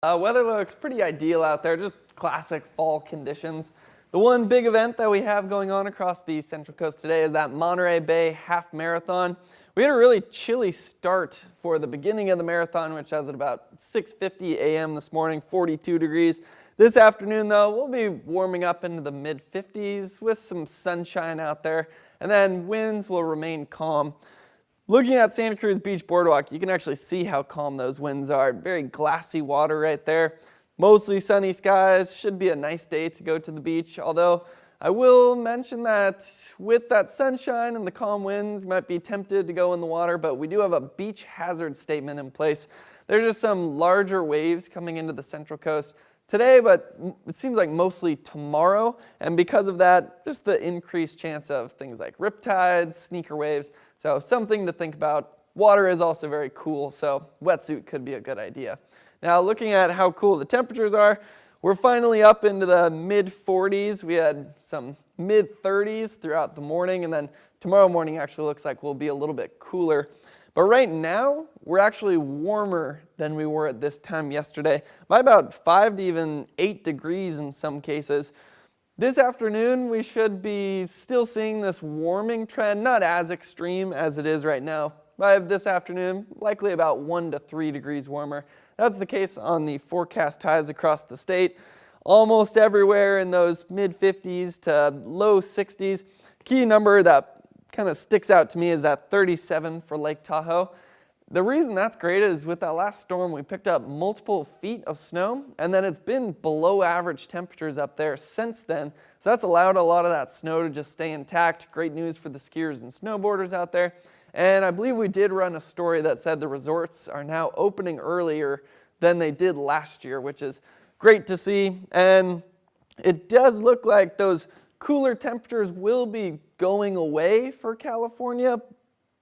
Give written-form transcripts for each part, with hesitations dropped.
Weather looks pretty ideal out there, just classic fall conditions. The one big event that we have going on across the Central Coast today is that Monterey Bay Half Marathon. We had a really chilly start for the beginning of the marathon, which was at about 6:50 a.m. this morning, 42 degrees. This afternoon, though, we'll be warming up into the mid-50s with some sunshine out there, and then winds will remain calm. Looking at Santa Cruz Beach Boardwalk, you can actually see how calm those winds are. Very glassy water right there. Mostly sunny skies. Should be a nice day to go to the beach, although I will mention that with that sunshine and the calm winds, you might be tempted to go in the water, but we do have a beach hazard statement in place. There's just some larger waves coming into the Central Coast today, but it seems like mostly tomorrow, and because of that, just the increased chance of things like riptides, sneaker waves, so something to think about. Water is also very cool, so wetsuit could be a good idea. Now, looking at how cool the temperatures are, we're finally up into the mid-40s. We had some mid-30s throughout the morning, and then tomorrow morning actually looks like we'll be a little bit cooler. But right now, we're actually warmer than we were at this time yesterday, by about 5 to even 8 degrees in some cases. This afternoon, we should be still seeing this warming trend, not as extreme as it is right now. By this afternoon, likely about 1 to 3 degrees warmer. That's the case on the forecast highs across the state. Almost everywhere in those mid-50s to low 60s. Key number that kind of sticks out to me is that 37 for Lake Tahoe. The reason that's great is with that last storm, we picked up multiple feet of snow, and then it's been below average temperatures up there since then. So that's allowed a lot of that snow to just stay intact. Great news for the skiers and snowboarders out there. And I believe we did run a story that said the resorts are now opening earlier than they did last year, which is great to see. And it does look like those cooler temperatures will be going away for California,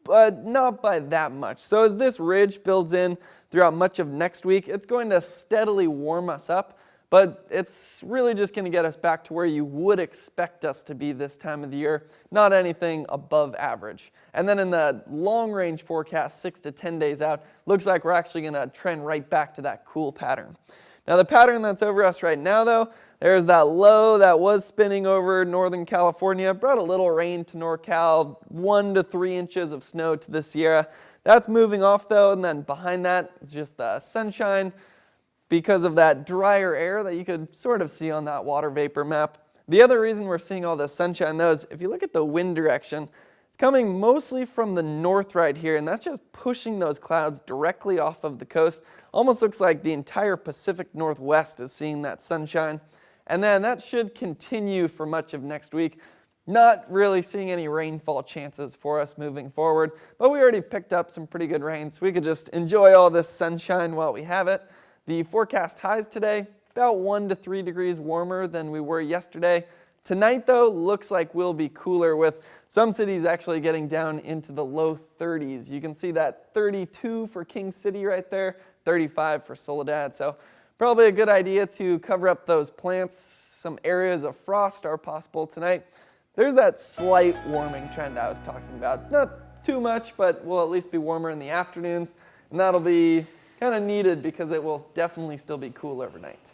but not by that much. So as this ridge builds in throughout much of next week, it's going to steadily warm us up, but it's really just going to get us back to where you would expect us to be this time of the year, not anything above average. And then in the long range forecast, 6 to 10 days out, looks like we're actually going to trend right back to that cool pattern. Now the pattern that's over us right now though, there's that low that was spinning over Northern California, brought a little rain to NorCal, 1 to 3 inches of snow to the Sierra. That's moving off though, and then behind that is just the sunshine because of that drier air that you could sort of see on that water vapor map. The other reason we're seeing all this sunshine though is if you look at the wind direction, it's coming mostly from the north right here, and that's just pushing those clouds directly off of the coast. Almost looks like the entire Pacific Northwest is seeing that sunshine. And then that should continue for much of next week. Not really seeing any rainfall chances for us moving forward, but we already picked up some pretty good rain, so we could just enjoy all this sunshine while we have it. The forecast highs today, about 1 to 3 degrees warmer than we were yesterday. Tonight though, looks like we'll be cooler, with some cities actually getting down into the low 30s. You can see that 32 for King City right there, 35 for Soledad. So probably a good idea to cover up those plants. Some areas of frost are possible tonight. There's that slight warming trend I was talking about. It's not too much, but will at least be warmer in the afternoons, and that'll be kind of needed because it will definitely still be cool overnight.